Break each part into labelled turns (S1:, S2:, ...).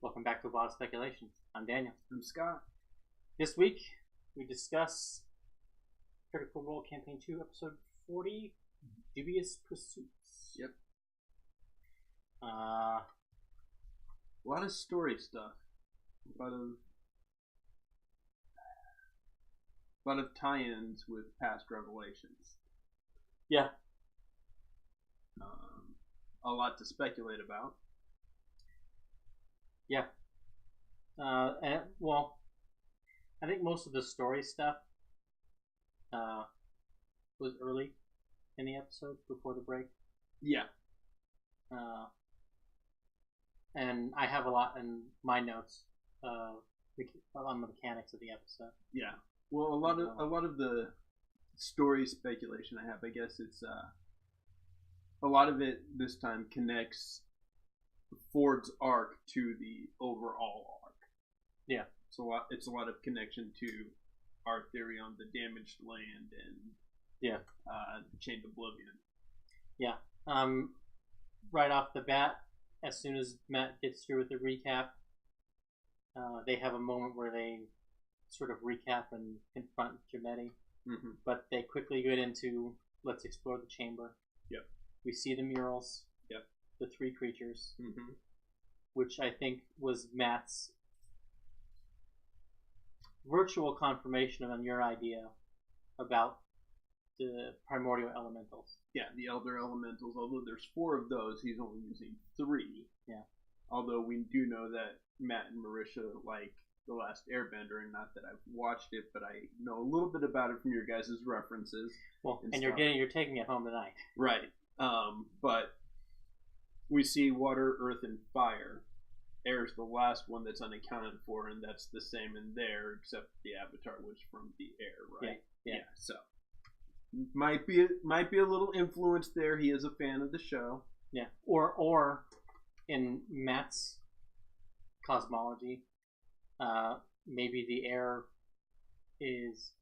S1: Welcome back to Wild Speculations. I'm Daniel.
S2: I'm Scott.
S1: This week, we discuss Critical Role Campaign 2, Episode 40, Dubious Pursuits.
S2: Yep.
S1: Uh,
S2: A lot of story stuff. A lot of tie-ins with past revelations.
S1: yeah.
S2: A lot to speculate about.
S1: Yeah. I think most of the story stuff was early in the episode before the break.
S2: Yeah.
S1: And I have a lot in my notes on the mechanics of the episode.
S2: Yeah. Well, a lot of the story speculation I have, I guess it's a lot of it this time connects Ford's arc to the overall arc.
S1: Yeah.
S2: It's a lot of connection to our theory on the damaged land and the Chained Oblivion.
S1: Yeah. Right off the bat, as soon as Matt gets through with the recap, they have a moment where they sort of recap and confront Giametti.
S2: Mm-hmm.
S1: But they quickly get into, let's explore the chamber.
S2: Yep.
S1: We see the murals.
S2: Yep.
S1: The three creatures.
S2: Mm-hmm.
S1: Which I think was Matt's virtual confirmation on your idea about the primordial elementals.
S2: Yeah, the Elder Elementals. Although there's 4 of those, he's only using 3.
S1: Yeah.
S2: Although we do know that Matt and Marisha like The Last Airbender, and not that I've watched it, but I know a little bit about it from your guys' references.
S1: Well, and you're taking it home tonight.
S2: Right. But we see water, earth, and fire. Air's the last one that's unaccounted for, and that's the same in there, except the avatar was from the air, right?
S1: Yeah.
S2: So might be a little influence there. He is a fan of the show.
S1: Yeah. Or in Matt's cosmology, maybe the air is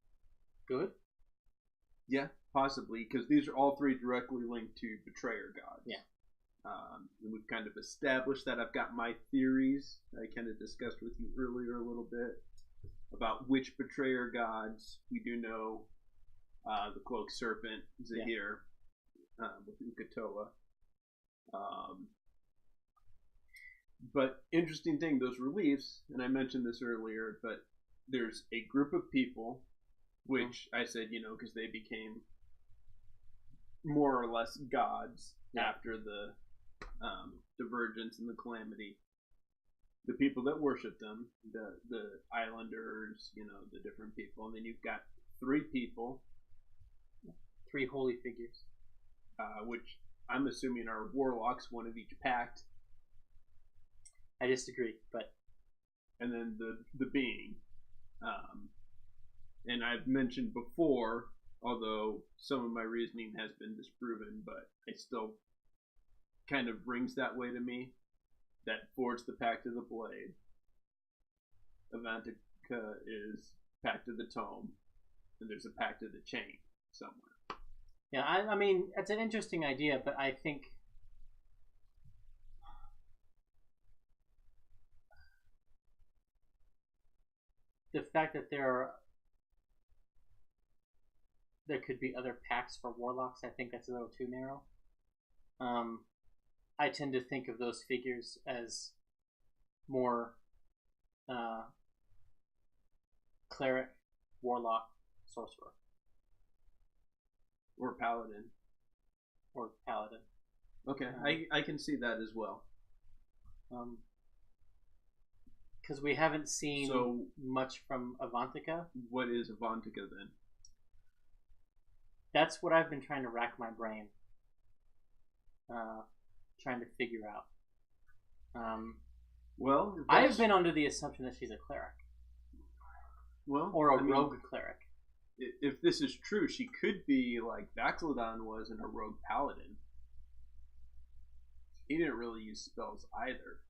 S1: good.
S2: Yeah, possibly, because these are all 3 directly linked to betrayer gods.
S1: Yeah.
S2: And we've kind of established that. I've got my theories I kind of discussed with you earlier a little bit about which betrayer gods. We do know the Cloaked Serpent, Zahir, with Uk'otoa. But interesting thing, those reliefs, and I mentioned this earlier, but there's a group of people, which I said, because they became more or less gods after the divergence and the calamity. The people that worship them, the islanders, the different people, and then you've got 3 people,
S1: 3 holy figures,
S2: which I'm assuming are warlocks, one of each pact.
S1: I disagree, but
S2: and then the being, and I've mentioned before, although some of my reasoning has been disproven, but I still kind of rings that way to me, that Ford's the Pact of the Blade, Avantika is Pact of the Tome, and there's a Pact of the Chain somewhere.
S1: Yeah, I mean, it's an interesting idea, but I think the fact that there could be other pacts for warlocks, I think that's a little too narrow. I tend to think of those figures as more cleric, warlock, sorcerer.
S2: Or paladin. Okay, I can see that as well.
S1: Because we haven't seen much from Avantika.
S2: What is Avantika then?
S1: That's what I've been trying to rack my brain. Trying to figure out.
S2: Well,
S1: I've been under the assumption that she's a cleric.
S2: Well,
S1: or a rogue cleric.
S2: If this is true, she could be like Baxlodon was in a rogue paladin. He didn't really use spells either.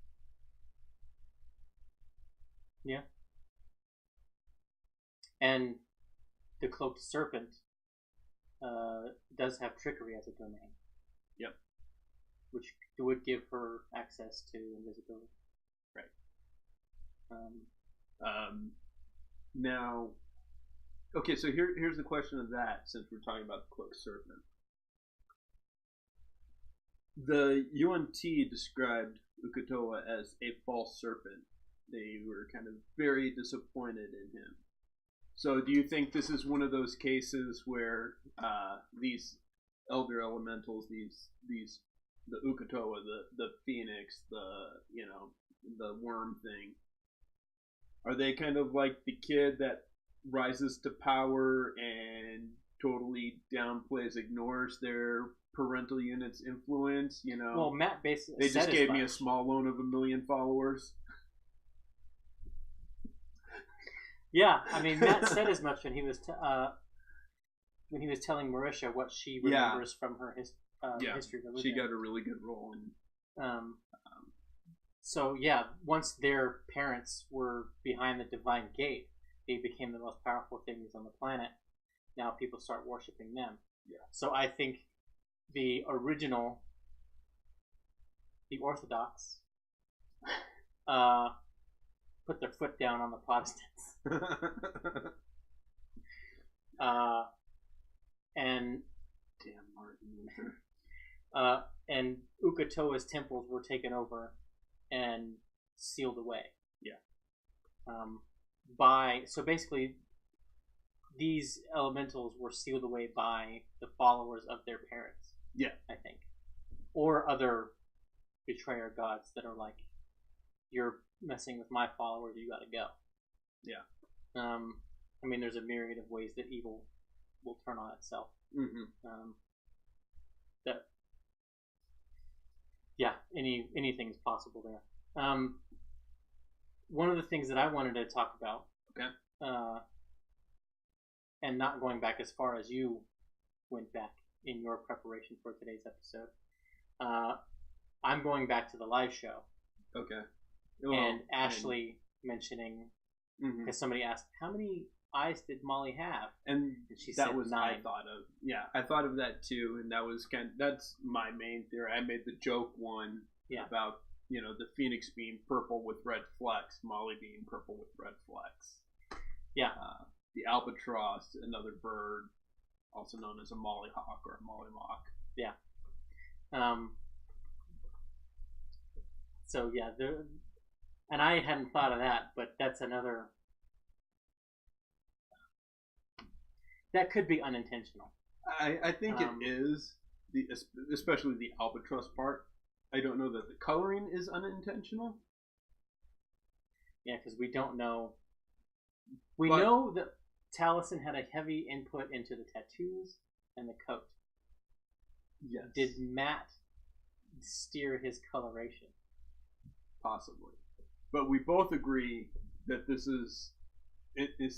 S1: Yeah. And the Cloaked Serpent does have trickery as a domain.
S2: Yep.
S1: Which would give her access to invisibility.
S2: Right. Now, okay, so here's the question of that, since we're talking about the cloaked serpent. The UNT described Uk'otoa as a false serpent. They were kind of very disappointed in him. So do you think this is one of those cases where these elder elementals, the Uk'otoa, the phoenix, the worm thing, are they kind of like the kid that rises to power and totally downplays, ignores their parental unit's influence?
S1: Well, Matt basically
S2: they just gave me
S1: much.
S2: a small loan of 1 million followers.
S1: Yeah, I mean, Matt said as much when he was telling Marisha what she remembers from her history.
S2: She got a really good role in.
S1: So yeah, once their parents were behind the divine gate, they became the most powerful things on the planet. Now people start worshiping them.
S2: Yeah.
S1: So I think the original, the Orthodox, put their foot down on the Protestants. And
S2: damn Martin Luther.
S1: And Uk'otoa's temples were taken over and sealed away.
S2: Yeah.
S1: So basically, these elementals were sealed away by the followers of their parents.
S2: Yeah.
S1: I think, or other betrayer gods that are like, you're messing with my followers, you got to go.
S2: Yeah.
S1: I mean, there's a myriad of ways that evil will turn on itself.
S2: Mm-hmm.
S1: Anything's possible there. One of the things that I wanted to talk about, and not going back as far as you went back in your preparation for today's episode, I'm going back to the live show.
S2: Okay.
S1: And Ashley mentioning, because somebody asked, how many eyes did Molly have?
S2: And
S1: she
S2: that
S1: said
S2: was
S1: 9.
S2: I thought of. Yeah, I thought of that too, and that's my main theory. I made the joke one about the phoenix being purple with red flecks, Molly being purple with red flecks.
S1: Yeah.
S2: The albatross, another bird, also known as a mollyhawk or a mollymawk.
S1: Yeah. So yeah, and I hadn't thought of that, but that's another. That could be unintentional.
S2: I think it is, especially the albatross part. I don't know that the coloring is unintentional.
S1: Yeah, because we don't know. We know that Taliesin had a heavy input into the tattoos and the coat.
S2: Yes.
S1: Did Matt steer his coloration?
S2: Possibly. But we both agree that this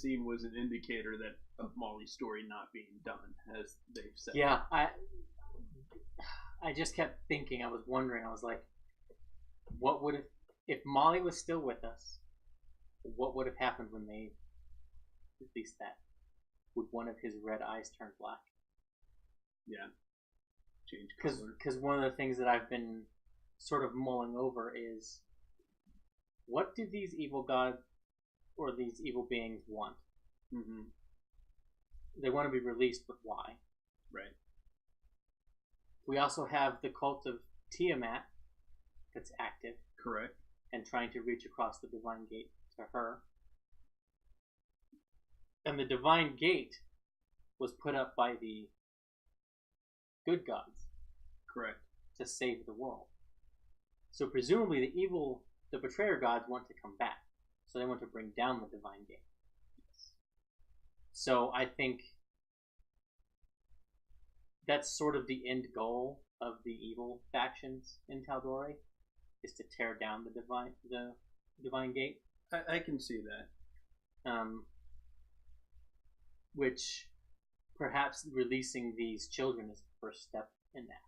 S2: scene was an indicator of Molly's story not being done, as they've said.
S1: Yeah, I just kept thinking. I was wondering. I was like, what would if Molly was still with us? What would have happened when they released that? Would one of his red eyes turn black?
S2: Yeah. Change color.
S1: Because one of the things that I've been sort of mulling over is, what do these evil gods or these evil beings want?
S2: Mm-hmm.
S1: They want to be released, but why?
S2: Right.
S1: We also have the cult of Tiamat that's active.
S2: Correct.
S1: And trying to reach across the divine gate to her. And the divine gate was put up by the good gods.
S2: Correct.
S1: To save the world. So presumably the betrayer gods want to come back. So they want to bring down the divine gate. So I think that's sort of the end goal of the evil factions in Tal'Dorei, is to tear down the divine gate.
S2: I can see that.
S1: Which perhaps releasing these children is the first step in that.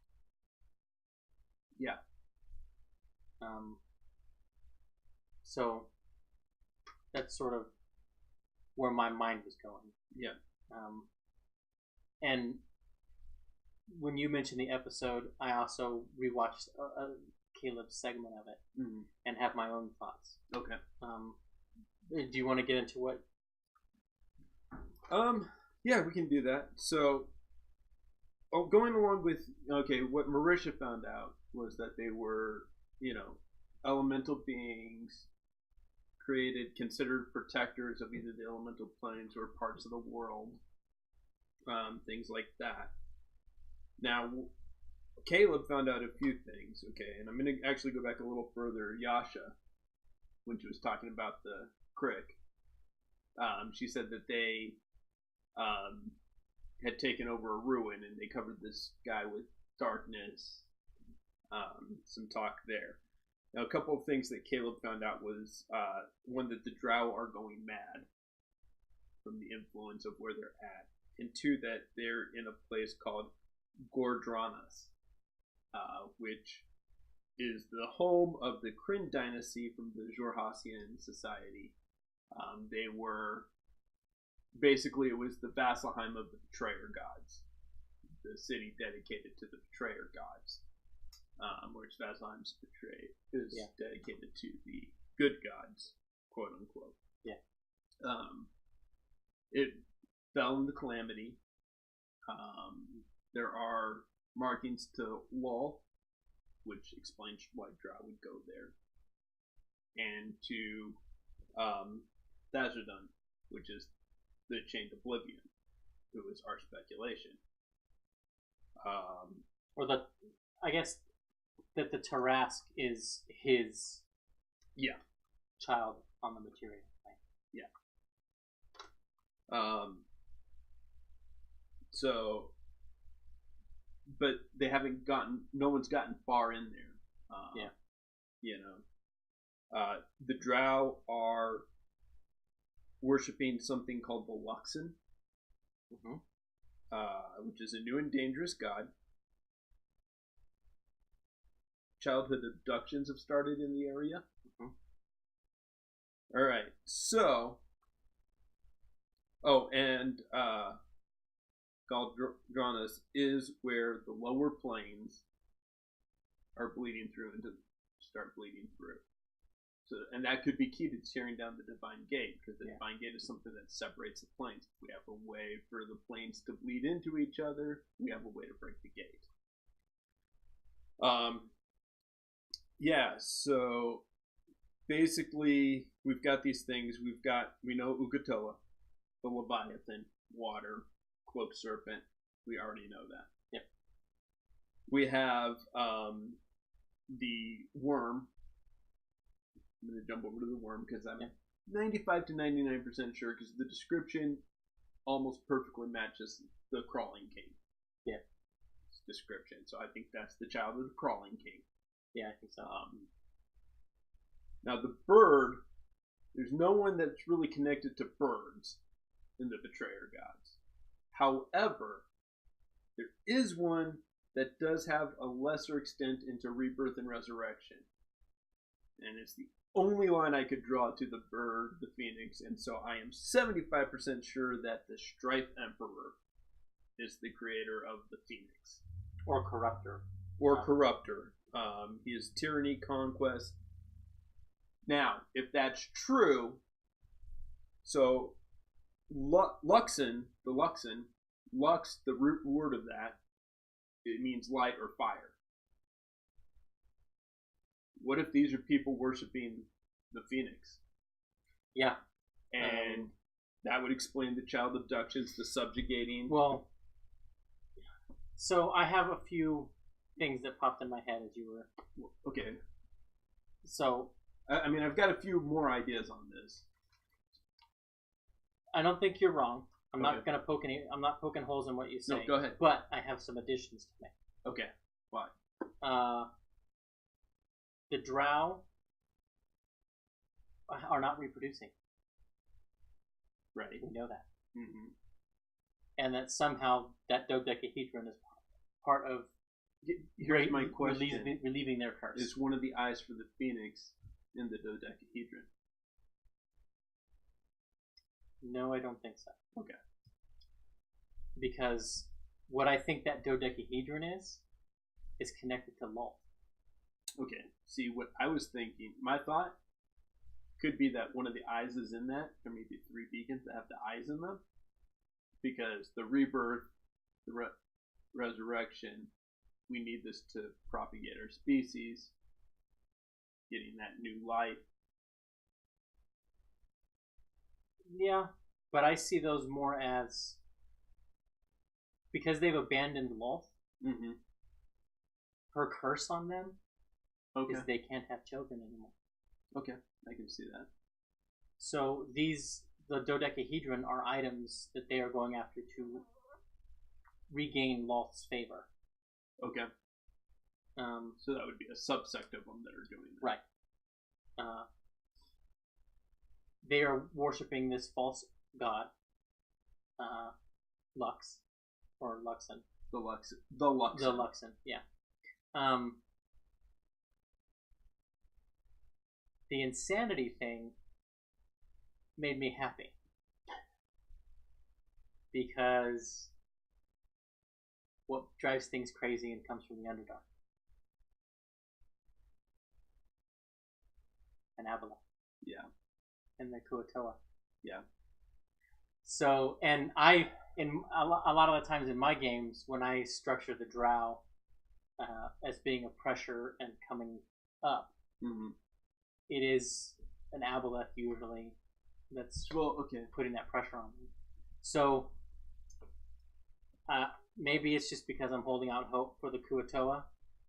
S2: Yeah.
S1: So that's sort of where my mind was going.
S2: Yeah.
S1: And when you mentioned the episode, I also rewatched Caleb's segment of it and have my own thoughts.
S2: Okay.
S1: Do you want to get into what?
S2: Yeah, we can do that. So, going along with what Marisha found out was that they were, elemental beings created, considered protectors of either the elemental planes or parts of the world, things like that. Now, Caleb found out a few things, and I'm going to actually go back a little further. Yasha, when she was talking about the crick, she said that they had taken over a ruin and they covered this guy with darkness. Some talk there. Now, a couple of things that Caleb found out was one, that the Drow are going mad from the influence of where they're at, and two, that they're in a place called Gordranas, which is the home of the Kryn dynasty from the Jorhassian society. They were basically, it was the Vasselheim of the Betrayer gods, the city dedicated to the Betrayer gods, whereas Vasselheim's is dedicated to the good gods, quote unquote.
S1: Yeah.
S2: It fell into calamity. There are markings to Lol, which explains why Drow would go there, and to Thazardun, which is the Chained Oblivion, who is our speculation.
S1: I guess that the Tarask is his child on the material. Right?
S2: Yeah. So, but they haven't no one's gotten far in there. The Drow are worshipping something called the Luxon, which is a new and dangerous god. Childhood abductions have started in the area. All right, so, and Galdranas is where the lower planes are bleeding through and start bleeding through. So, and that could be key to tearing down the Divine Gate, because the Divine Gate is something that separates the planes. If we have a way for the planes to bleed into each other, we have a way to break the gate. So basically, we've got these things. We know Ukatoa, the Leviathan, water, cloaked serpent. We already know that.
S1: Yep.
S2: We have the worm. I'm going to jump over to the worm because I'm 95 to 99% sure, because the description almost perfectly matches the Crawling King.
S1: Yeah.
S2: Description. So I think that's the child of the Crawling King.
S1: Yeah, I think so.
S2: Now the bird, there's no one that's really connected to birds in the Betrayer gods. However, there is one that does have a lesser extent into rebirth and resurrection. And it's the only line I could draw to the bird, the phoenix, and so I am 75% sure that the Strife Emperor is the creator of the phoenix.
S1: Or corruptor.
S2: Corruptor. He is tyranny, conquest. Now, if that's true, so Luxon, Lux, the root word of that, it means light or fire. What if these are people worshiping the phoenix?
S1: Yeah.
S2: And that would explain the child abductions, the subjugating.
S1: Well, so I have a few things that popped in my head as you were.
S2: Okay.
S1: So,
S2: I mean, I've got a few more ideas on this.
S1: I don't think you're wrong. I'm not poking holes in what you say.
S2: No, go ahead.
S1: But I have some additions to make.
S2: Okay. Why?
S1: The Drow are not reproducing.
S2: Right.
S1: We know that.
S2: Mm-hmm.
S1: And that somehow that dodecahedron is part of
S2: Here's my question.
S1: Relieving their curse.
S2: Is one of the eyes for the phoenix in the dodecahedron?
S1: No, I don't think so.
S2: Okay.
S1: Because what I think that dodecahedron is connected to Lol.
S2: Okay. See, what I was thinking, my thought, could be that one of the eyes is in that. There may be 3 beacons that have the eyes in them. Because the rebirth, the resurrection, we need this to propagate our species, getting that new life.
S1: Yeah, but I see those more as, because they've abandoned Lolth,
S2: Mm-hmm.
S1: her curse on them
S2: Okay.
S1: is they can't have children anymore.
S2: Okay, I can see that.
S1: So the dodecahedron are items that they are going after to regain Lolth's favor.
S2: Okay. So that would be a subsect of them that are doing that.
S1: Right. They are worshipping this false god, Lux, or Luxon.
S2: The Luxon.
S1: The Luxon, yeah. The insanity thing made me happy. Because what drives things crazy and comes from the Underdark? An Avalon.
S2: Yeah.
S1: And the Kuatoa.
S2: Yeah.
S1: So, and in a lot of the times in my games, when I structure the Drow as being a pressure and coming up,
S2: Mm-hmm.
S1: it is an Aboleth usually that's putting that pressure on them. So, maybe it's just because I'm holding out hope for the Kuatoa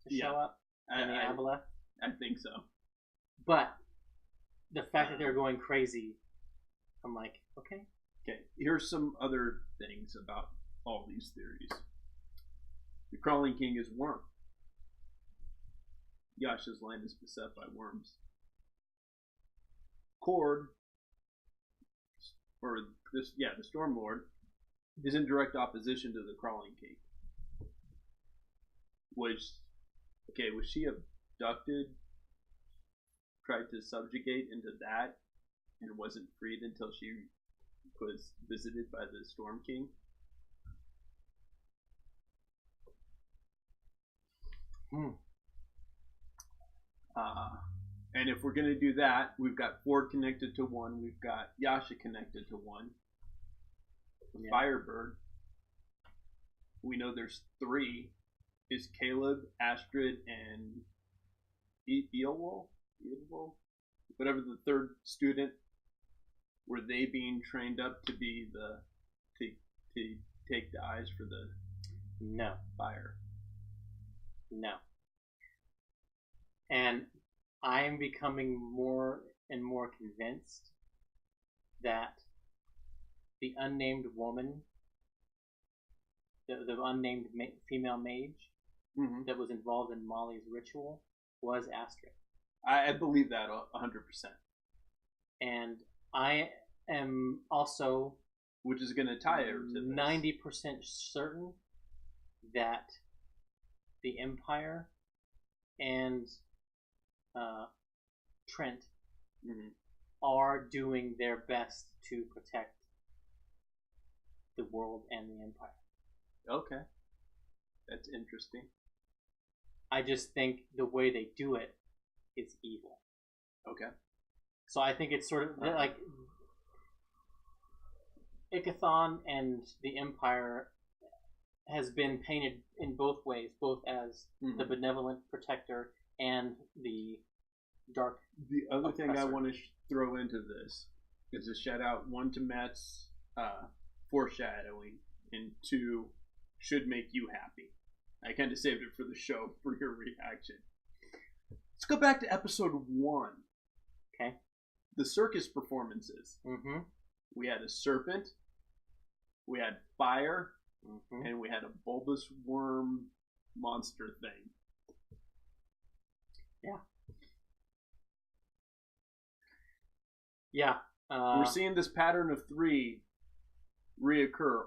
S1: to show up and the Aboleth.
S2: I think so.
S1: But the fact that they're going crazy, I'm like, okay.
S2: Okay, here's some other things about all these theories. The Crawling King is worm. Yasha's land is beset by worms. Cord, or the Stormlord, is in direct opposition to the Crawling King. Was she abducted, tried to subjugate into that, and wasn't freed until she was visited by the Storm King? And if we're going to do that, we've got Ford connected to one, we've got Yasha connected to one. Yeah. Firebird, we know there's 3. Is Caleb, Astrid, and Beowulf? Whatever the third student, were they being trained up to be to take the eyes for the fire?
S1: No. And I am becoming more and more convinced that the unnamed woman, the unnamed female mage that was involved in Molly's ritual was Astrid.
S2: I believe that 100%.
S1: And I am also,
S2: which is going to tie her to
S1: 90% certain that the Empire and Trent are doing their best to protect the world and the Empire.
S2: Okay. That's interesting.
S1: I just think the way they do it is evil.
S2: Okay.
S1: So I think it's sort of like Ikathon and the Empire has been painted in both ways, both as the benevolent protector and the dark.
S2: The other thing I want to throw into this is a shout out, 1, to Matt's foreshadowing, and 2, should make you happy. I kind of saved it for the show for your reaction. Let's go back to episode 1.
S1: Okay.
S2: The circus performances. We had a serpent, we had fire, and we had a bulbous worm monster thing.
S1: Yeah. Yeah.
S2: We're seeing this pattern of 3 reoccur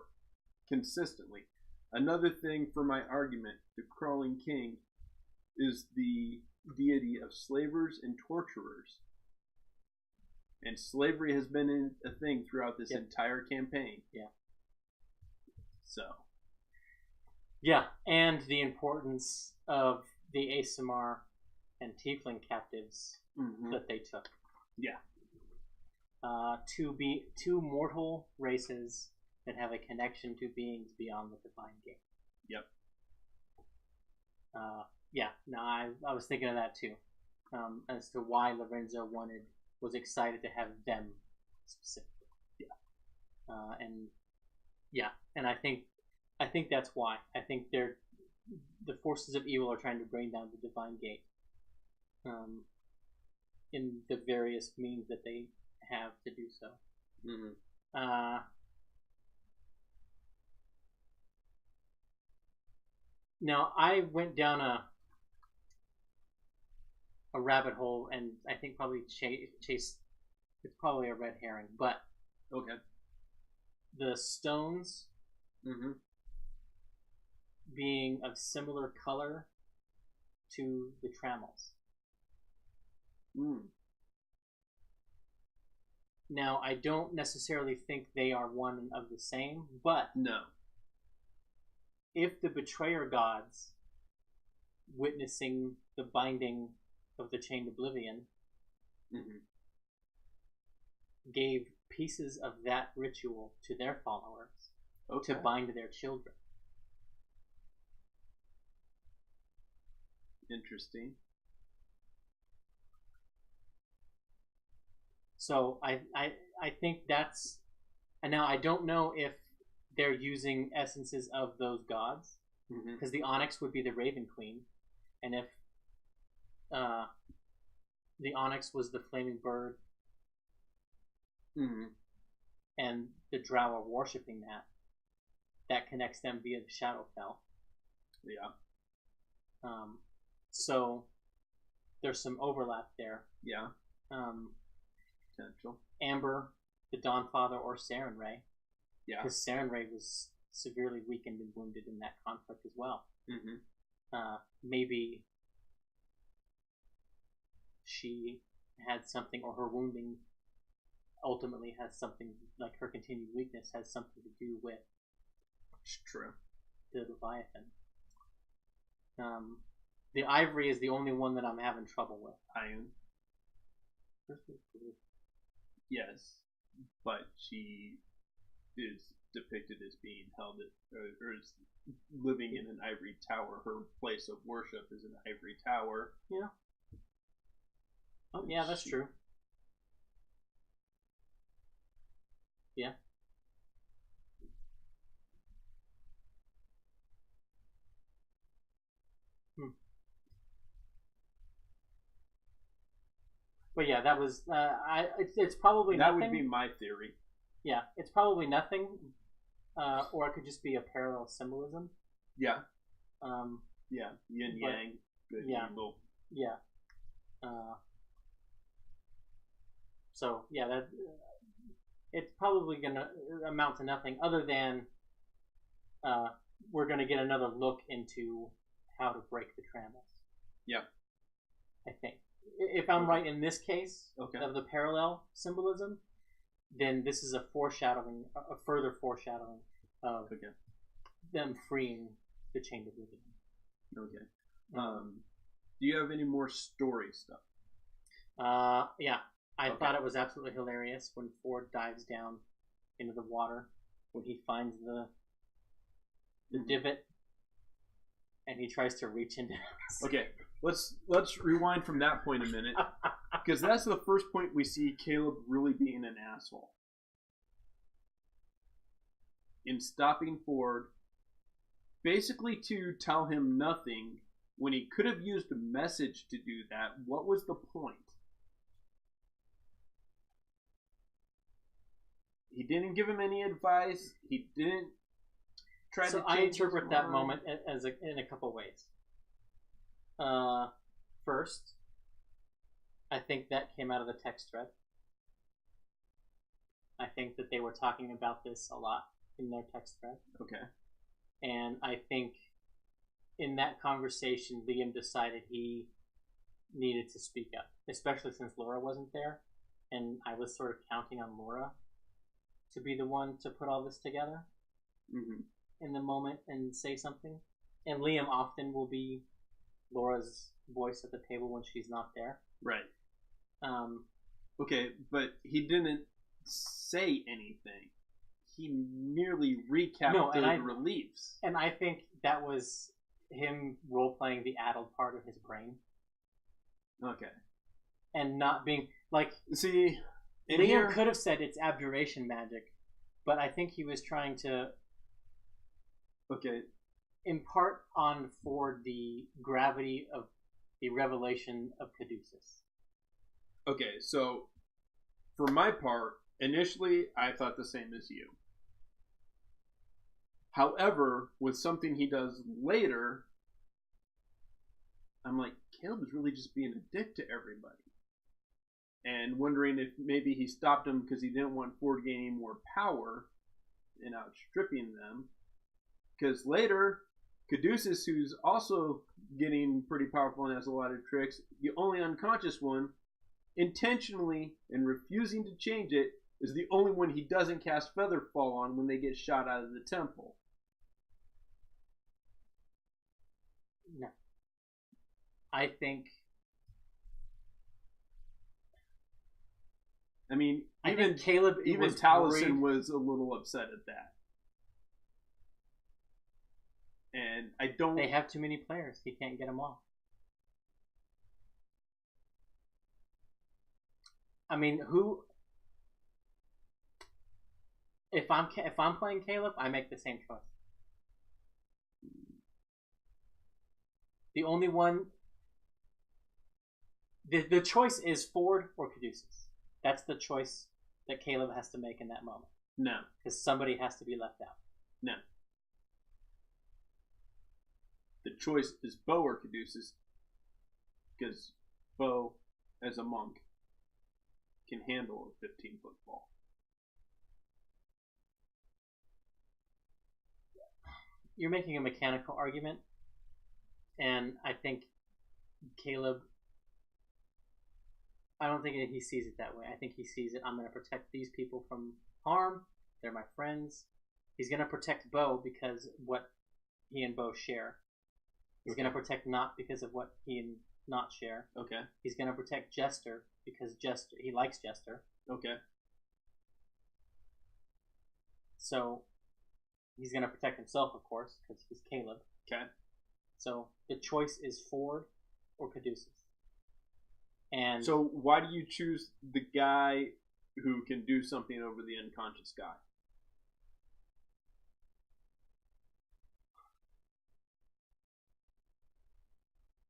S2: consistently. Another thing for my argument, the Crawling King is the deity of slavers and torturers. And slavery has been a thing throughout this entire campaign.
S1: Yeah.
S2: So.
S1: Yeah, and the importance of the Aasimar and Tiefling captives that they took.
S2: Yeah.
S1: two mortal races that have a connection to beings beyond the divine gate.
S2: Yep.
S1: Yeah. No, I was thinking of that too, as to why Lorenzo was excited to have them specifically. And I think that's why. I think the forces of evil are trying to bring down the divine gate, in the various means that they have to do so. Mm-hmm. Now I went down a rabbit hole, and I think probably Chase. It's probably a red herring, but
S2: okay.
S1: The stones being of similar color to the trammels. Now, I don't necessarily think they are one of the same, but
S2: no.
S1: If the betrayer gods witnessing the binding of the chained oblivion gave pieces of that ritual to their followers to bind their children.
S2: Interesting.
S1: So I think that's, and now I don't know if they're using essences of those gods, because the onyx would be the Raven Queen, and if the onyx was the flaming bird, and the drow are worshipping that connects them via the Shadowfell.
S2: Yeah.
S1: So there's some overlap there.
S2: Yeah. Potential.
S1: Amber, the Dawnfather, or Saren Ray.
S2: Yeah.
S1: Because Saren Ray was severely weakened and wounded in that conflict as well. Maybe she had something, or her wounding ultimately has something, like her continued weakness has something to do with
S2: true.
S1: The Leviathan. The Ivory is the only one that I'm having trouble with.
S2: Iron. Yes, but she is depicted as being held or is living in an ivory tower. Her place of worship is an ivory tower.
S1: Yeah. Oh, yeah, that's true. Yeah. But yeah, that was it's probably
S2: that
S1: nothing.
S2: Would be my theory.
S1: Yeah, it's probably nothing, or it could just be a parallel symbolism.
S2: Yeah. Yeah, yin yang, good evil.
S1: Yeah. So yeah, that it's probably gonna amount to nothing other than we're gonna get another look into how to break the trammels.
S2: Yeah.
S1: I think. If I'm right in this case of the parallel symbolism, then this is a further foreshadowing of them freeing the Chained Oblivion.
S2: Okay. Do you have any more story stuff?
S1: Yeah. I thought it was absolutely hilarious when Ford dives down into the water, when he finds the divot, and he tries to reach into it.
S2: Okay. Let's rewind from that point a minute, because that's the first point we see Caleb really being an asshole. In stopping Ford, basically to tell him nothing when he could have used a message to do that. What was the point? He didn't give him any advice. He didn't try to change. So I
S1: interpret that moment as in a couple ways. First, I think that came out of the text thread. I think that they were talking about this a lot in their text thread.
S2: Okay.
S1: And I think in that conversation, Liam decided he needed to speak up, especially since Laura wasn't there, and I was sort of counting on Laura to be the one to put all this together in the moment and say something. And Liam often will be Laura's voice at the table when she's not there.
S2: Right. Okay, but he didn't say anything. He merely recapped the reliefs.
S1: And I think that was him role-playing the addled part of his brain.
S2: Okay.
S1: And not being, like...
S2: See,
S1: Liam could have said it's abjuration magic, but I think he was trying to...
S2: Okay.
S1: Impart on Ford the gravity of the revelation of Caduceus.
S2: Okay, so, for my part, initially, I thought the same as you. However, with something he does later, I'm like, Caleb is really just being a dick to everybody. And wondering if maybe he stopped him because he didn't want Ford gaining more power and outstripping them. Because later, Caduceus, who's also getting pretty powerful and has a lot of tricks, the only unconscious one, intentionally and refusing to change it, is the only one he doesn't cast Featherfall on when they get shot out of the temple.
S1: No. I think...
S2: I mean,
S1: even
S2: Taliesin was a little upset at that. And I don't...
S1: They have too many players. He can't get them all. I mean, who... If I'm playing Caleb, I make the same choice. The only one... The choice is Ford or Caduceus. That's the choice that Caleb has to make in that moment.
S2: No.
S1: Because somebody has to be left out.
S2: No. The choice is Bo or Caduceus. Because Bo, as a monk, can handle a 15-foot ball.
S1: You're making a mechanical argument. And I think Caleb... I don't think he sees it that way. I think he sees it, I'm going to protect these people from harm. They're my friends. He's going to protect Bo because what he and Bo share. He's going to protect Not because of what he and Not share.
S2: Okay.
S1: He's going to protect Jester because he likes Jester.
S2: Okay.
S1: So he's going to protect himself, of course, because he's Caleb.
S2: Okay.
S1: So the choice is Ford or Caduceus. And
S2: so why do you choose the guy who can do something over the unconscious guy?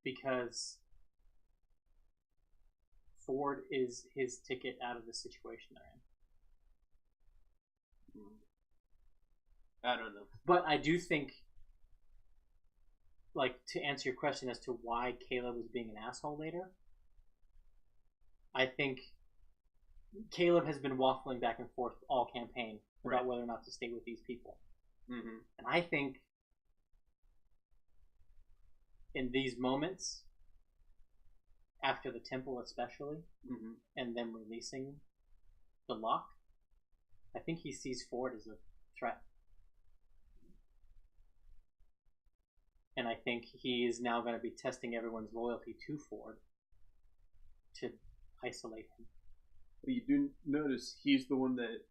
S1: Because Ford is his ticket out of the situation they're in.
S2: I don't know.
S1: But I do think, like, to answer your question as to why Caleb was being an asshole later, I think Caleb has been waffling back and forth all campaign about whether or not to stay with these people.
S2: Mm-hmm.
S1: And I think in these moments, after the temple especially, and them releasing the lock, I think he sees Ford as a threat. And I think he is now going to be testing everyone's loyalty to Ford to isolate him.
S2: But you do notice he's the one that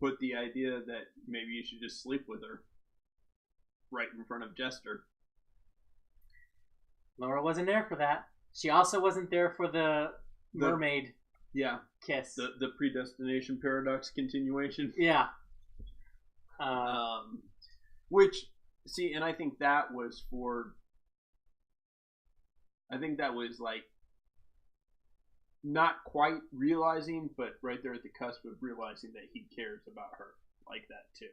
S2: put the idea that maybe you should just sleep with her right in front of Jester.
S1: Laura wasn't there for that. She also wasn't there for the mermaid kiss.
S2: The predestination paradox continuation.
S1: Yeah.
S2: Which, see, and I think that was for... I think that was like not quite realizing, but right there at the cusp of realizing that he cares about her like that too.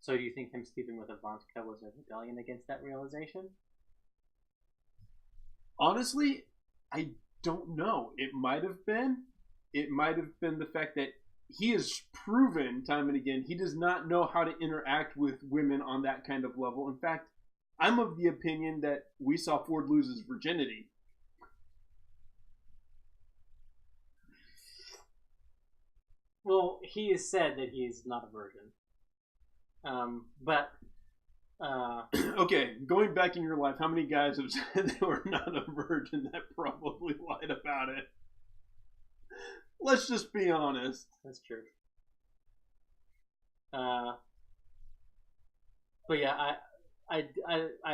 S1: So do you think him sleeping with Ivanka was a rebellion against that realization?
S2: Honestly, I don't know. It might have been. It might have been the fact that he has proven time and again he does not know how to interact with women on that kind of level. In fact, I'm of the opinion that we saw Ford lose his virginity.
S1: Well, he has said that he's not a virgin.
S2: Okay, going back in your life, how many guys have said they were not a virgin that probably lied about it? Let's just be honest.
S1: That's true. But yeah, I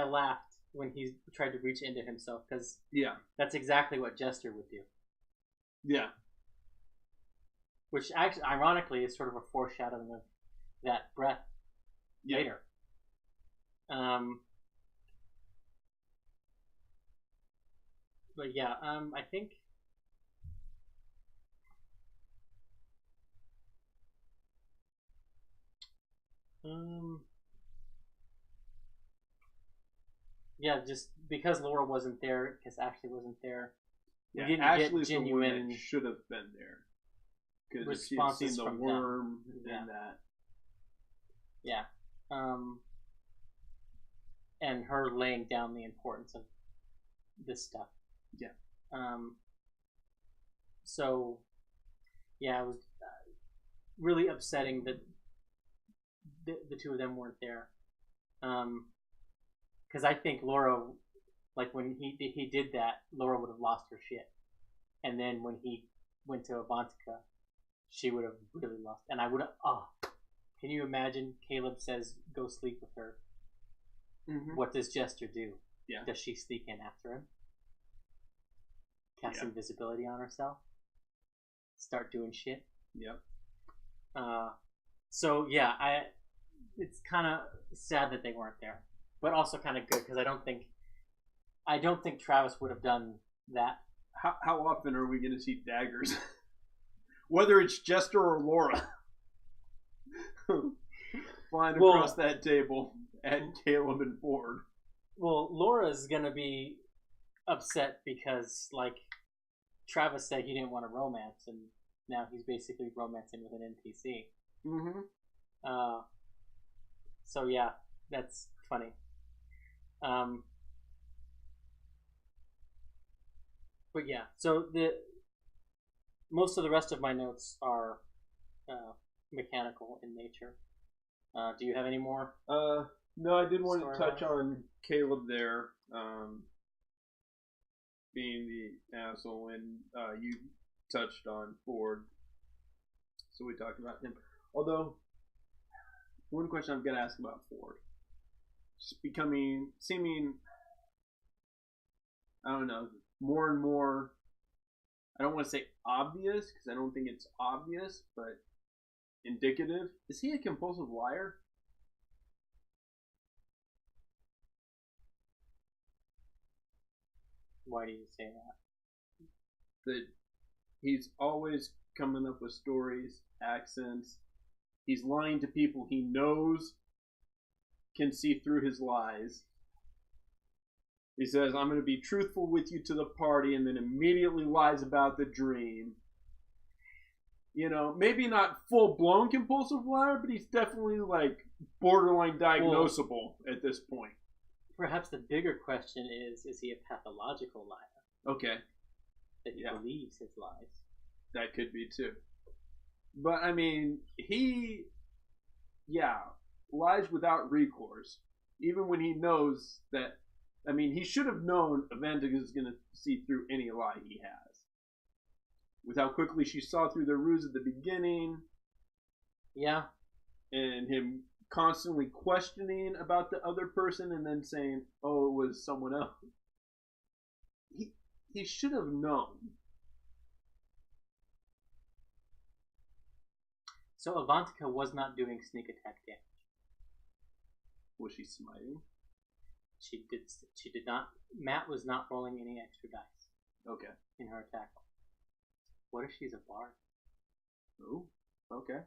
S1: laughed when he tried to reach into himself because that's exactly what Jester would do.
S2: Yeah.
S1: Which actually, ironically, is sort of a foreshadowing of that breath later. But yeah, I think. Yeah, just because Laura wasn't there, because Ashley wasn't there, we didn't
S2: Ashley's
S1: get genuine.
S2: The one that should have been there. Because if she had
S1: Responses
S2: seen the
S1: from
S2: worm
S1: them.
S2: and that.
S1: Yeah. And her laying down the importance of this stuff.
S2: Yeah.
S1: So, yeah, it was really upsetting that the two of them weren't there. Because I think Laura, like when he did that, Laura would have lost her shit. And then when he went to Avantika, she would have really lost. And I would have, can you imagine? Caleb says, go sleep with her. Mm-hmm. What does Jester do?
S2: Yeah.
S1: Does she sneak in after him? Cast invisibility on herself? Start doing shit?
S2: Yep.
S1: So yeah, it's kind of sad that they weren't there, but also kind of good because I don't think Travis would have done that.
S2: How often are we going to see daggers? Whether it's Jester or Laura flying across that table at Caleb and Ford.
S1: Well, Laura's going to be upset because, like, Travis said he didn't want to romance, and now he's basically romancing with an NPC.
S2: Mm-hmm.
S1: So yeah, that's funny. But yeah, so most of the rest of my notes are mechanical in nature. Do you have any more?
S2: No, I did want to touch on Caleb there, being the asshole, and you touched on Ford, so we talked about him. Although, one question I'm going to ask about Ford, just seeming, I don't know, more and more, I don't want to say obvious, because I don't think it's obvious, but indicative. Is he a compulsive liar?
S1: Why do you say that?
S2: That he's always coming up with stories, accents. He's lying to people he knows can see through his lies. He says, I'm going to be truthful with you to the party, and then immediately lies about the dream. You know, maybe not full-blown compulsive liar, but he's definitely, like, borderline diagnosable at this point.
S1: Perhaps the bigger question is he a pathological liar?
S2: Okay.
S1: That he believes his lies.
S2: That could be, too. But, I mean, he, lies without recourse. Even when he knows that, I mean, he should have known Avantika is going to see through any lie he has. With how quickly she saw through the ruse at the beginning.
S1: Yeah.
S2: And him constantly questioning about the other person and then saying, oh, it was someone else. He should have known.
S1: So Avantika was not doing sneak attack damage.
S2: Was she smiting?
S1: She did not. Matt was not rolling any extra dice.
S2: Okay.
S1: In her attack. What if she's a bard?
S2: Oh, okay.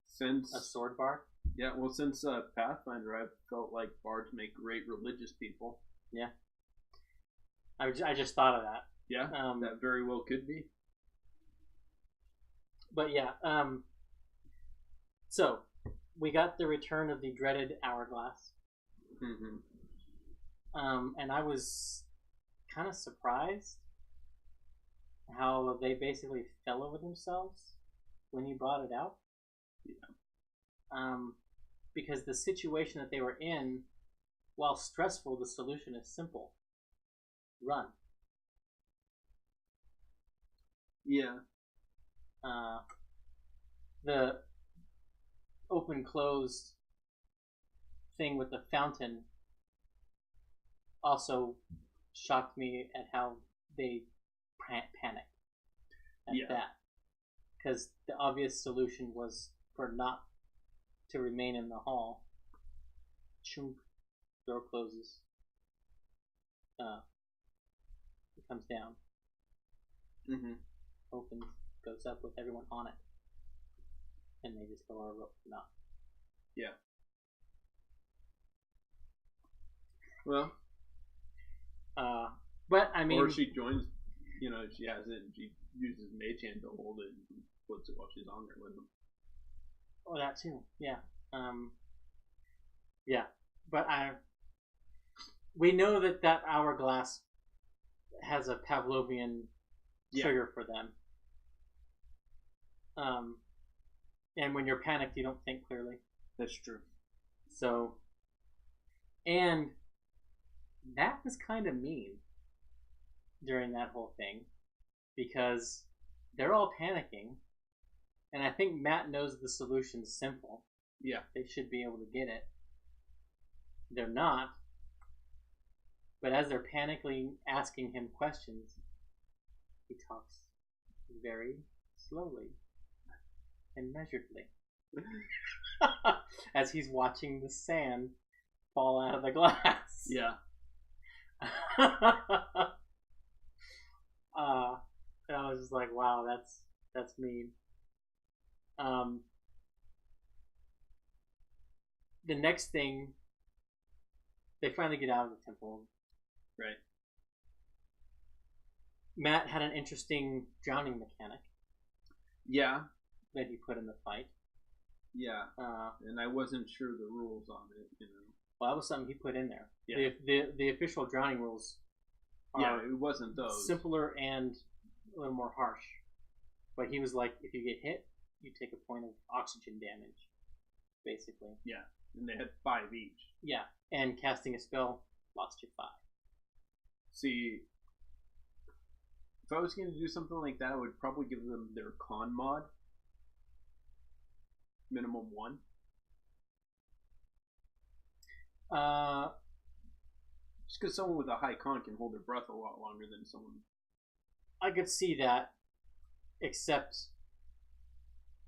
S2: Since
S1: a sword bard?
S2: Yeah, well, since Pathfinder, I've felt like bards make great religious people.
S1: Yeah. I just thought of that.
S2: Yeah, that very well could be.
S1: But yeah, so we got the return of the dreaded hourglass.
S2: Mm-hmm.
S1: And I was kind of surprised how they basically fell over themselves when he brought it out. Yeah. Because the situation that they were in, while stressful, the solution is simple. Run.
S2: Yeah.
S1: The open-closed thing with the fountain also shocked me at how they panicked at that. Because the obvious solution was for not to remain in the hall. Chunk, door closes. It comes down.
S2: Mm-hmm.
S1: Opens, goes up with everyone on it. And they just go on a rope or not.
S2: Yeah. Well.
S1: But I mean.
S2: Or she joins, she has it and she uses Mage Hand to hold it and puts it while she's on there with them.
S1: Oh, that too. Yeah. Yeah. But we know that hourglass has a Pavlovian trigger for them. And when you're panicked, you don't think clearly.
S2: That's true.
S1: So, and that was kind of mean during that whole thing because they're all panicking, and I think Matt knows the solution's simple.
S2: Yeah.
S1: They should be able to get it. They're not. But as they're panically asking him questions, he talks very slowly and measuredly as he's watching the sand fall out of the glass.
S2: Yeah.
S1: And I was just like, wow, that's mean. The next thing, they finally get out of the temple.
S2: Right.
S1: Matt had an interesting drowning mechanic.
S2: Yeah.
S1: That he put in the fight.
S2: Yeah. And I wasn't sure the rules on it,
S1: Well, that was something he put in there.
S2: Yeah.
S1: The official drowning rules
S2: are it wasn't those.
S1: Simpler and a little more harsh. But he was like, if you get hit, you take a point of oxygen damage, basically.
S2: Yeah. And they had 5 each.
S1: Yeah. And casting a spell lost you 5.
S2: See, if I was going to do something like that, I would probably give them their con mod. Minimum 1. Just because someone with a high con can hold their breath a lot longer than someone.
S1: I could see that,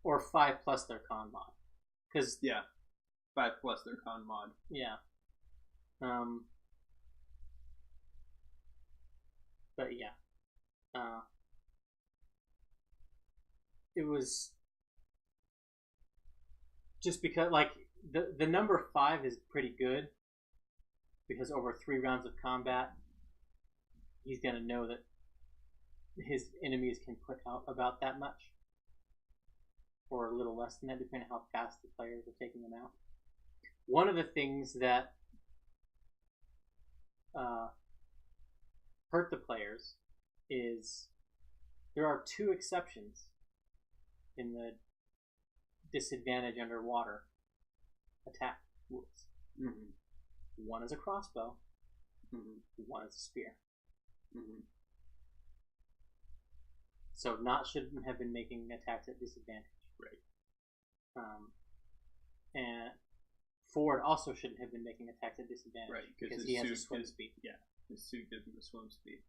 S1: or 5 plus their con mod. Cause,
S2: yeah, 5 plus their con mod.
S1: Yeah. But yeah. It was just because, like, the number 5 is pretty good because over 3 rounds of combat, he's gonna know that his enemies can put out about that much, or a little less than that, depending on how fast the players are taking them out. One of the things that hurt the players is there are 2 exceptions in the disadvantage underwater attack rules.
S2: Mm-hmm.
S1: One is a crossbow.
S2: Mm-hmm.
S1: One is a spear.
S2: Mm-hmm.
S1: So not shouldn't have been making attacks at disadvantage.
S2: Right.
S1: And Ford also shouldn't have been making attacks at disadvantage.
S2: Right,
S1: because he has a swim speed.
S2: Yeah, his suit gives him a swim speed.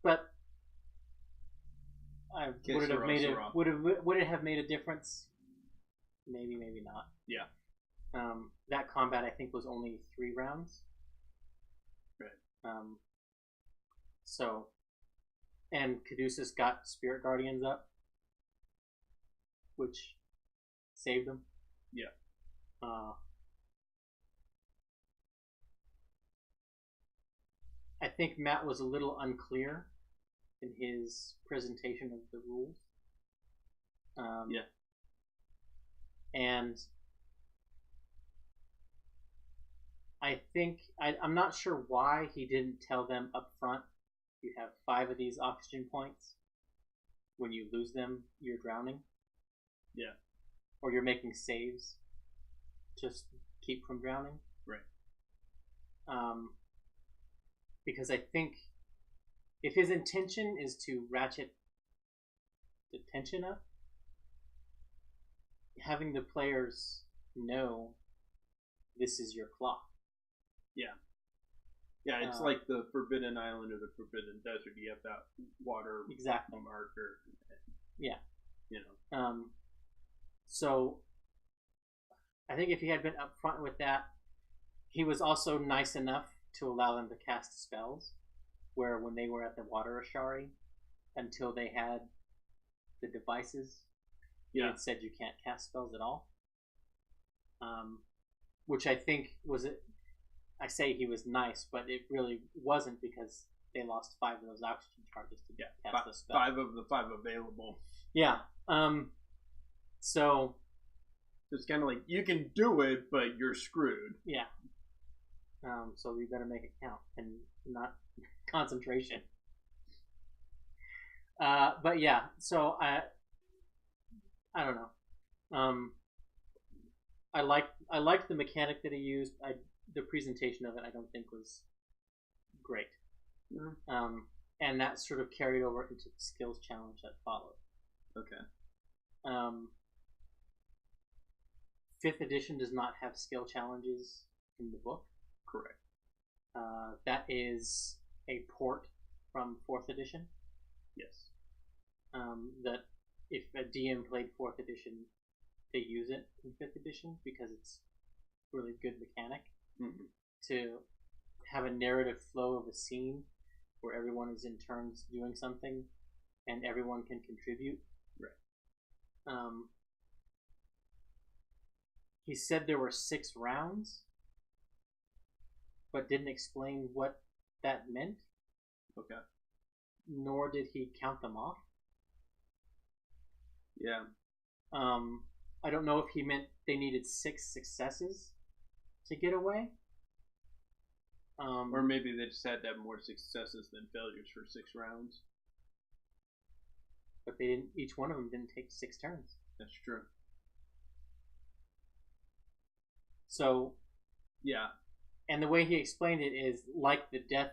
S1: But would it have made a difference? Maybe, maybe not.
S2: Yeah.
S1: That combat I think was only 3 rounds.
S2: Right.
S1: So, and Caduceus got Spirit Guardians up, which saved him.
S2: Yeah.
S1: I think Matt was a little unclear in his presentation of the rules.
S2: Yeah.
S1: And I think I'm not sure why he didn't tell them up front. You have 5 of these oxygen points. When you lose them, you're drowning.
S2: Yeah.
S1: Or you're making saves to keep from drowning.
S2: Right.
S1: Because I think if his intention is to ratchet the tension up, having the players know this is your clock.
S2: Yeah. Yeah, it's like the Forbidden Island or the Forbidden Desert. You have that water
S1: exactly
S2: marker.
S1: Yeah.
S2: You know.
S1: So I think if he had been upfront with that, he was also nice enough to allow them to cast spells, where when they were at the Water Ashari, until they had the devices, he had said you can't cast spells at all. Which I think was it. I say he was nice, but it really wasn't, because they lost 5 of those oxygen charges to cast the spell.
S2: 5 of the 5 available.
S1: Yeah. So
S2: it's kind of like, you can do it, but you're screwed.
S1: Yeah. So we better make it count and not concentration. But yeah, so I don't know. I liked the mechanic that he used. The presentation of it I don't think was great.
S2: Mm-hmm.
S1: And that sort of carried over into the skills challenge that followed.
S2: Okay.
S1: 5th edition does not have skill challenges in the book.
S2: Correct.
S1: That is a port from 4th edition.
S2: Yes.
S1: That if a DM played 4th edition, they use it in 5th edition because it's really good mechanic to have a narrative flow of a scene where everyone is in turns doing something and everyone can contribute.
S2: Right.
S1: He said there were 6 rounds, but didn't explain what that meant.
S2: Okay.
S1: Nor did he count them off.
S2: Yeah.
S1: I don't know if he meant they needed 6 successes to get away.
S2: Or maybe they just had to have more successes than failures for 6 rounds.
S1: But they didn't. Each one of them didn't take 6 turns.
S2: That's true.
S1: So,
S2: yeah.
S1: And the way he explained it is like the death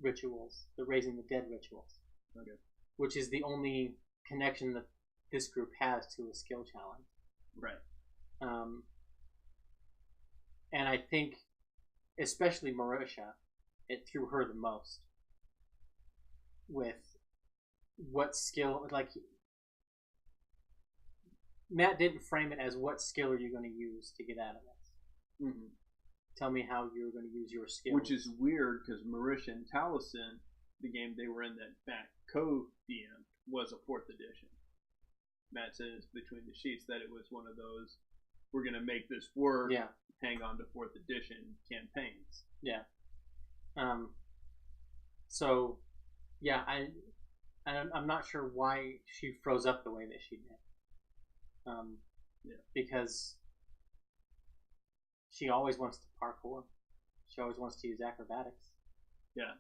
S1: rituals, the raising the dead rituals.
S2: Okay.
S1: Which is the only connection that this group has to a skill challenge.
S2: Right.
S1: And I think, especially Marisha, it threw her the most with what skill, like, Matt didn't frame it as what skill are you going to use to get out of this.
S2: Mm-hmm.
S1: Tell me how you're going to use your skill.
S2: Which is weird because Marisha and Taliesin, the game they were in that Matt co-DM, was a 4th edition. Matt says between the sheets that it was one of those, we're going to make this work, hang on to 4th edition campaigns.
S1: Yeah. So, yeah, I'm not sure why she froze up the way that she did. Because she always wants to parkour. She always wants to use acrobatics.
S2: Yeah.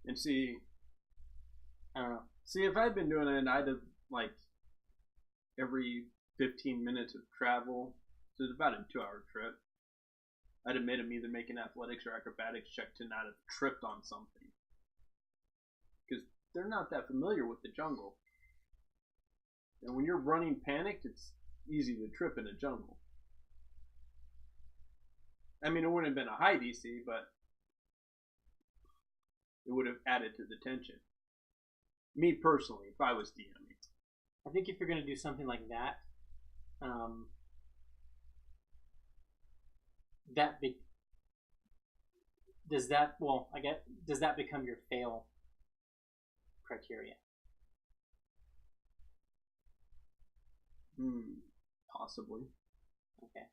S2: And
S1: see, I don't know.
S2: See, if I'd been doing it, I'd have, like, every 15 minutes of travel, so it's about a 2-hour trip, I'd have made them either make an athletics or acrobatics check to not have tripped on something. Because they're not that familiar with the jungle. And when you're running panicked, it's easy to trip in a jungle. I mean, it wouldn't have been a high DC, but it would have added to the tension. Me personally, if I was DMing.
S1: I think if you're going to do something like that, does that become your fail criteria?
S2: Possibly.
S1: Okay.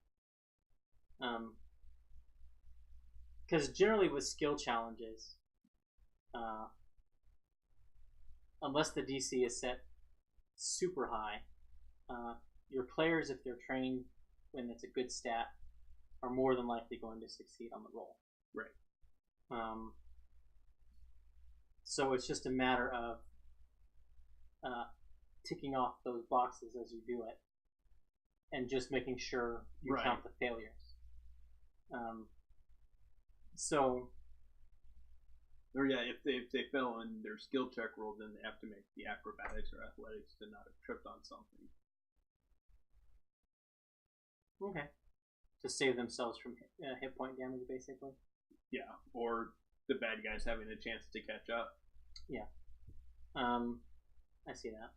S1: Because generally with skill challenges, unless the DC is set super high, your players, if they're trained when it's a good stat, are more than likely going to succeed on the roll.
S2: Right.
S1: So it's just a matter of ticking off those boxes as you do it, and just making sure you count the failures. So
S2: Or yeah, if they fail on their skill check roll, then they have to make the acrobatics or athletics to not have tripped on something.
S1: Okay. To save themselves from hit point damage, basically.
S2: Yeah, or the bad guys having a chance to catch up.
S1: Yeah. I see that.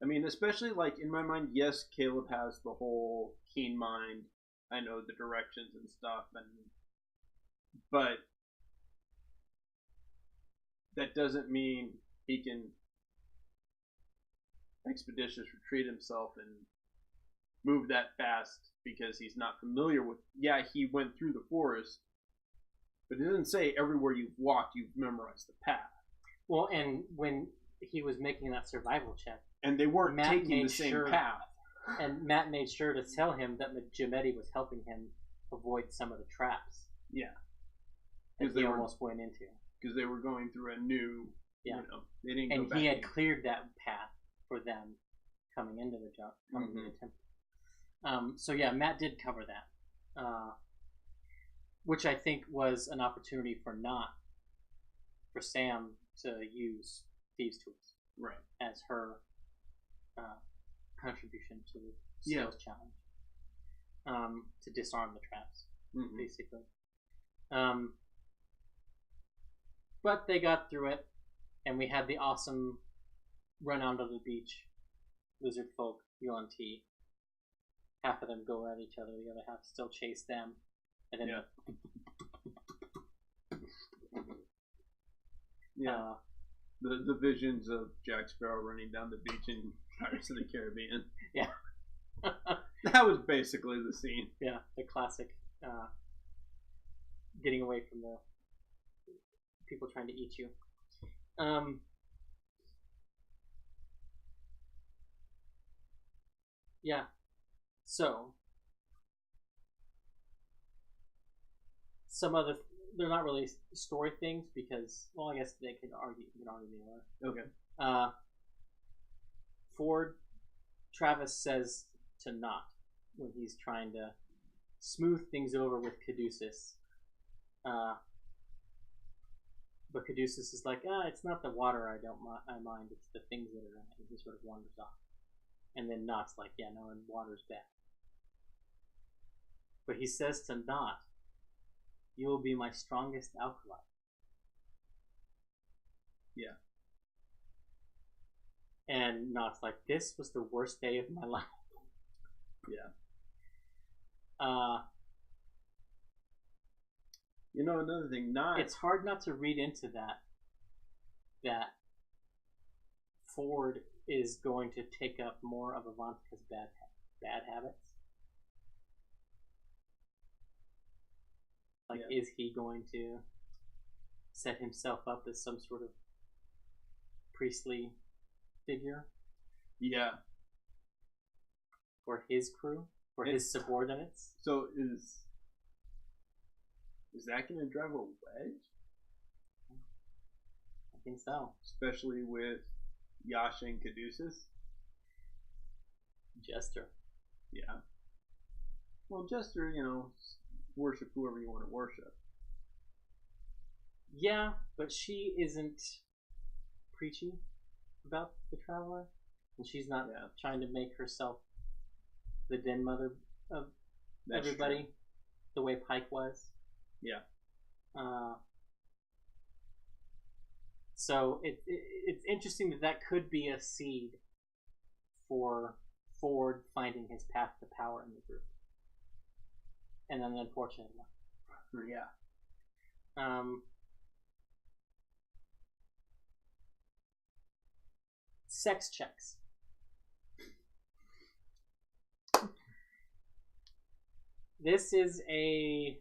S2: I mean, especially like in my mind, yes, Caleb has the whole keen mind. I know the directions and stuff, but that doesn't mean he can expeditious retreat himself and move that fast because he's not familiar with. Yeah, he went through the forest, but it doesn't say everywhere you've walked you've memorized the path.
S1: Well, and when he was making that survival check,
S2: and they weren't taking the same path.
S1: And Matt made sure to tell him that Giametti was helping him avoid some of the traps.
S2: Yeah,
S1: that he almost went into.
S2: Because they were going through a new.
S1: Yeah.
S2: They didn't.
S1: And
S2: go back
S1: he had cleared that path for them coming into the into the temple. So yeah, Matt did cover that, which I think was an opportunity for Sam to use thieves' tools,
S2: right,
S1: as her contribution to the skills challenge, to disarm the traps, basically. But they got through it, and we had the awesome run onto the beach. Lizard folk, UNT. Half of them go at each other, the other half still chase them, and then
S2: the visions of Jack Sparrow running down the beach in Pirates of the Caribbean.
S1: Yeah.
S2: That was basically the scene.
S1: Yeah, the classic getting away from the people trying to eat you. Yeah. So some other they're not really story things because, well, I guess they can argue the other.
S2: Okay.
S1: Ford, Travis says to not when he's trying to smooth things over with Caduceus. But Caduceus is like, it's not the water I mind, it's the things that are in it. And he sort of wanders off. And then Not's like, yeah, no, and water's bad. But he says to Not, you will be my strongest alkali.
S2: Yeah.
S1: And Not's like, this was the worst day of my life.
S2: Yeah. Another thing,
S1: it's hard not to read into that Ford is going to take up more of Avantika's bad habits. Like, is he going to set himself up as some sort of priestly figure?
S2: Yeah.
S1: For his crew? For his subordinates?
S2: So is that going to drive a wedge?
S1: I think so.
S2: Especially with Yasha and Caduceus?
S1: Jester.
S2: Yeah. Well, Jester, worship whoever you want to worship.
S1: Yeah, but she isn't preachy about the Traveler. And she's not trying to make herself the den mother of everybody, true. The way Pike was.
S2: Yeah.
S1: So it's interesting that could be a seed for Ford finding his path to power in the group. And then unfortunately.
S2: Yeah.
S1: Sex checks. This is a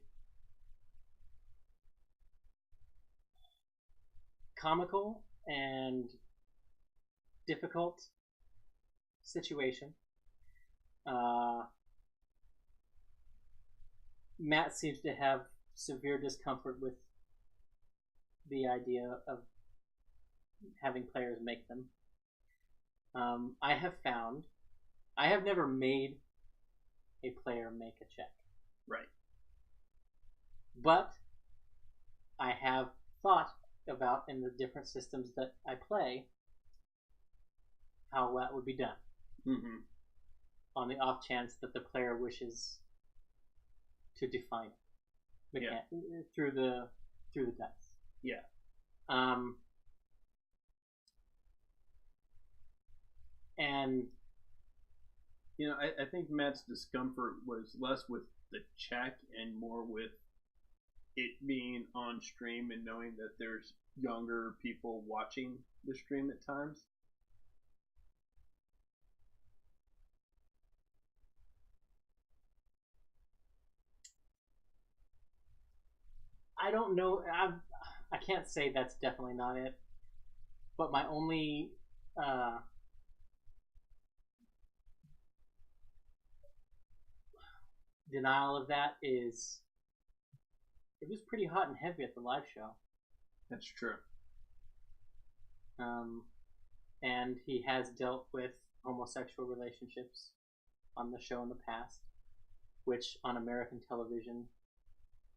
S1: comical and difficult situation. Matt seems to have severe discomfort with the idea of having players make them. I have never made a player make a check.
S2: Right.
S1: But I have thought about in the different systems that I play how that would be done.
S2: Mm-hmm.
S1: On the off chance that the player wishes to define it through the dice.
S2: Yeah.
S1: And
S2: I think Matt's discomfort was less with the check and more with it being on stream and knowing that there's younger people watching the stream at times.
S1: I don't know. I can't say that's definitely not it. But my only denial of that is it was pretty hot and heavy at the live show.
S2: That's true.
S1: And he has dealt with homosexual relationships on the show in the past, which on American television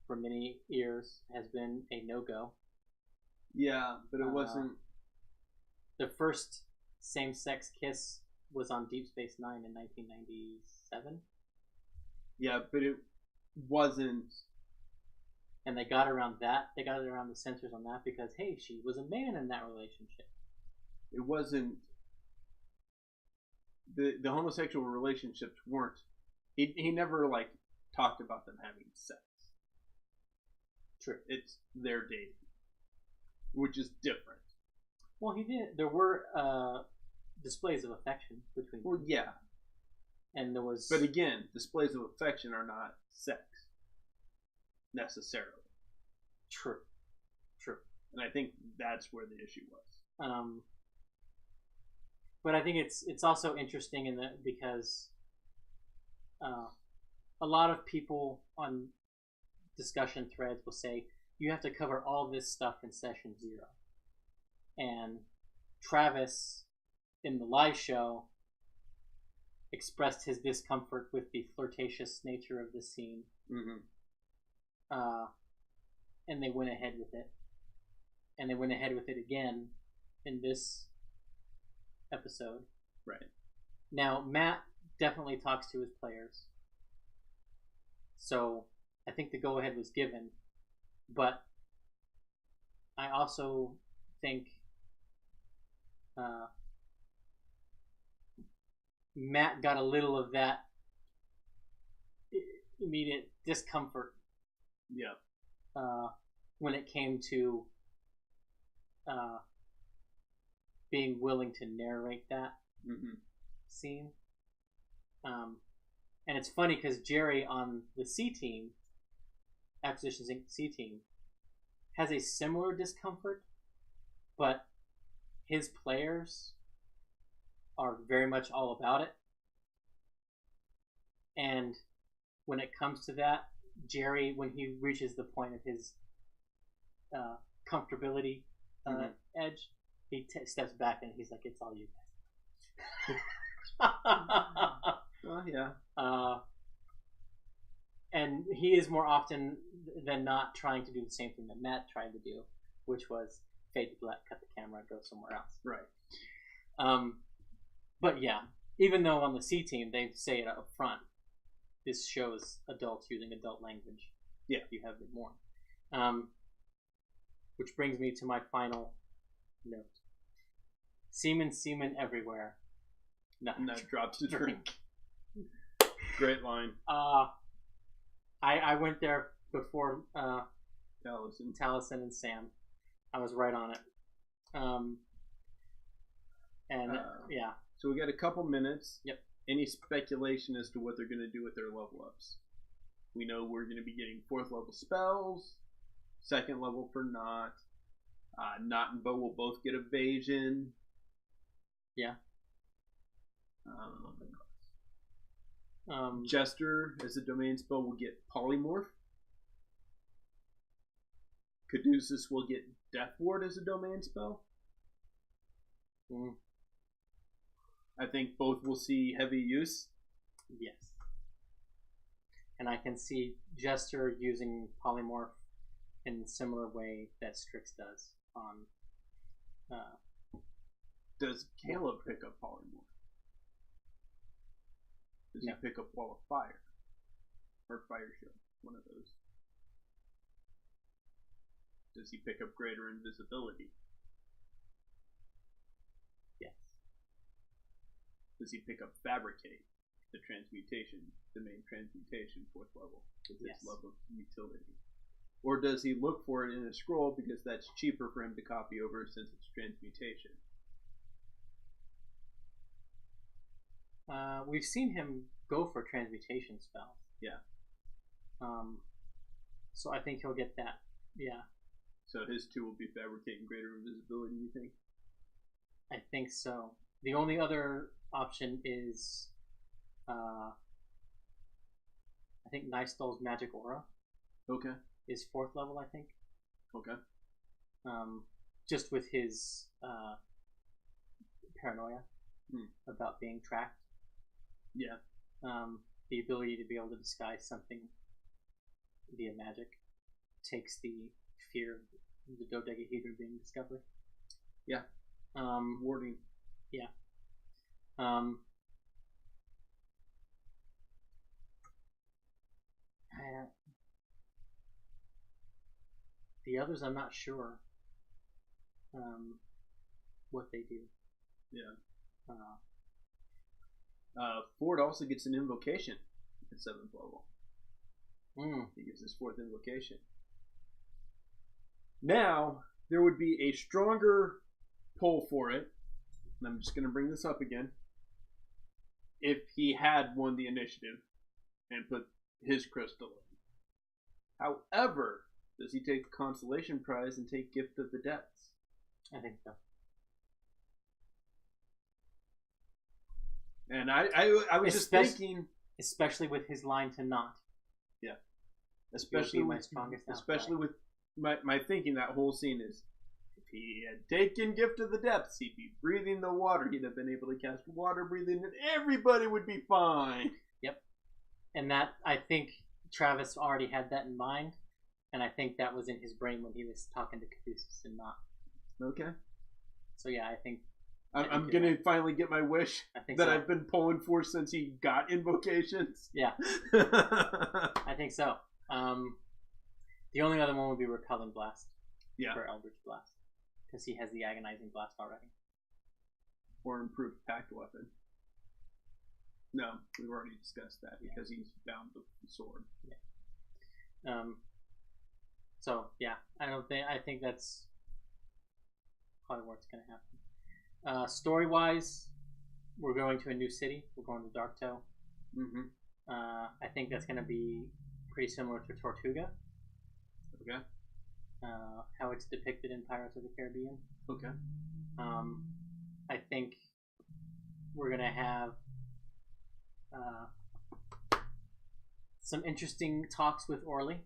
S1: for many years has been a no-go.
S2: Yeah, but it wasn't.
S1: The first same-sex kiss was on Deep Space Nine in 1997.
S2: Yeah, but it wasn't.
S1: And they got around that. They got around the censors on that because, hey, she was a man in that relationship.
S2: It wasn't. The homosexual relationships weren't. He never talked about them having sex.
S1: True.
S2: It's their dating, which is different.
S1: Well, he did. There were displays of affection between them.
S2: Well, yeah.
S1: And there was.
S2: But again, displays of affection are not sex necessarily.
S1: True.
S2: And I think that's where the issue was.
S1: But I think it's also interesting because a lot of people on discussion threads will say you have to cover all this stuff in session 0. And Travis in the live show expressed his discomfort with the flirtatious nature of the scene.
S2: Mm-hmm.
S1: And they went ahead with it. And they went ahead with it again in this episode.
S2: Right.
S1: Now, Matt definitely talks to his players. So I think the go-ahead was given. But I also think Matt got a little of that immediate discomfort.
S2: Yeah.
S1: When it came to being willing to narrate that scene. And it's funny because Jerry on the C team, Acquisitions Inc. C team, has a similar discomfort, but his players are very much all about it. And when it comes to that, Jerry, when he reaches the point of his comfortability edge, he steps back and he's like, "It's all you guys."
S2: Well, yeah.
S1: And he is more often than not trying to do the same thing that Matt tried to do, which was fade to black, cut the camera, go somewhere else.
S2: Right.
S1: But yeah, even though on the C team they say it up front, this shows adults using adult language.
S2: Yeah.
S1: You have it more. Which brings me to my final note. Semen everywhere.
S2: Not drops to drink. Great line.
S1: I went there before
S2: Taliesin
S1: and Sam. I was right on it. Yeah.
S2: So we got a couple minutes.
S1: Yep.
S2: Any speculation as to what they're going to do with their level ups? We know we're going to be getting 4th level spells, 2nd level for Not. Not and Bo will both get evasion.
S1: Yeah.
S2: Jester, as a domain spell, will get Polymorph. Caduceus will get Death Ward as a domain spell. I think both will see heavy use.
S1: Yes. And I can see Jester using Polymorph in a similar way that Strix does on.
S2: Does Caleb pick up polymorph? Does he pick up wall of fire? Or fire shield? One of those. Does he pick up greater invisibility?
S1: Yes.
S2: Does he pick up fabricate? The transmutation, the main transmutation, 4th level, with his love of utility? Or does he look for it in a scroll because that's cheaper for him to copy over since it's transmutation?
S1: We've seen him go for transmutation spells.
S2: Yeah.
S1: So I think he'll get that. Yeah.
S2: So his 2 will be fabricate and greater invisibility, you think?
S1: I think so. The only other option is I think Nystol's Magic Aura.
S2: Okay.
S1: Is 4th level, I think.
S2: Okay.
S1: Just with his paranoia about being tracked.
S2: Yeah.
S1: The ability to be able to disguise something via magic takes the fear of the dodecahedron being discovered.
S2: Yeah. Warding.
S1: Yeah. The others, I'm not sure what they do.
S2: Yeah. Ford also gets an invocation at 7th level. He gives his 4th invocation. Now, there would be a stronger pull for it, and I'm just going to bring this up again, if he had won the initiative and put his crystal in. However, does he take the consolation prize and take Gift of the Depths?
S1: I think so.
S2: And I was just thinking,
S1: especially with his line to not.
S2: Yeah. Especially
S1: my strongest
S2: especially with my thinking, that whole scene is, if he had taken Gift of the Depths, he'd be breathing the water. He'd have been able to cast water breathing, and everybody would be fine.
S1: Yep. And that, I think Travis already had that in mind, and I think that was in his brain when he was talking to Caduceus and not.
S2: Okay.
S1: So yeah, I think
S2: I'm gonna finally get my wish that I've been pulling for since he got invocations.
S1: Yeah. I think so. The only other one would be Repelling Blast.
S2: Yeah.
S1: For Eldritch Blast. Because he has the Agonizing Blast already.
S2: Or Improved Pact Weapon. No, we've already discussed that because he's bound with the sword.
S1: Yeah. So yeah, I think that's probably where it's gonna happen. Story wise, we're going to a new city. We're going to Darktow.
S2: Mm-hmm.
S1: I think that's gonna be pretty similar to Tortuga.
S2: Okay.
S1: How it's depicted in Pirates of the Caribbean.
S2: Okay.
S1: I think we're gonna have some interesting talks with Orly.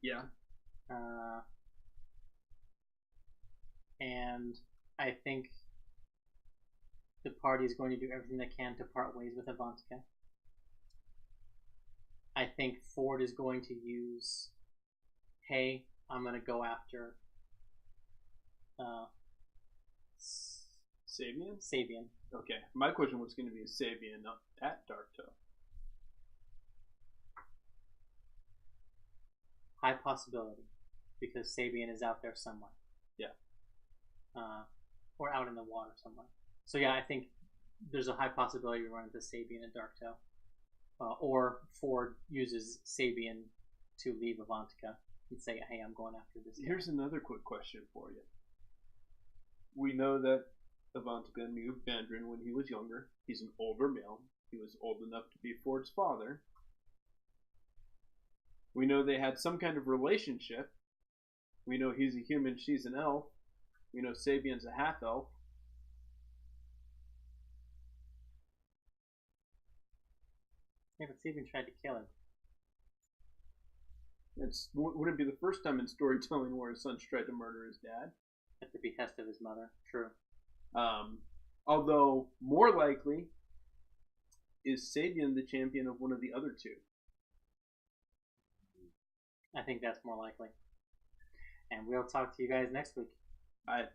S2: Yeah.
S1: And I think the party is going to do everything they can to part ways with Avantika. I think Ford is going to use, hey, I'm going to go after
S2: Sabian?
S1: Sabian.
S2: Okay. My question was going to be Sabian up at Darktow.
S1: High possibility, because Sabian is out there somewhere.
S2: Yeah.
S1: Or out in the water somewhere. So yeah, I think there's a high possibility we run into Sabian at Darktow. Or Ford uses Sabian to leave Avantika and say, hey, I'm going after this guy.
S2: Here's another quick question for you. We know that Avantika knew Vandrin when he was younger. He's an older male. He was old enough to be Ford's father. We know they had some kind of relationship. We know he's a human, she's an elf. We know Sabian's a half-elf.
S1: Yeah, but Sabian tried to kill him.
S2: It wouldn't be the first time in storytelling where his son's tried to murder his dad.
S1: At the behest of his mother. True.
S2: Although, more likely, is Sabian the champion of one of the other two?
S1: I think that's more likely. And we'll talk to you guys next week.
S2: Bye.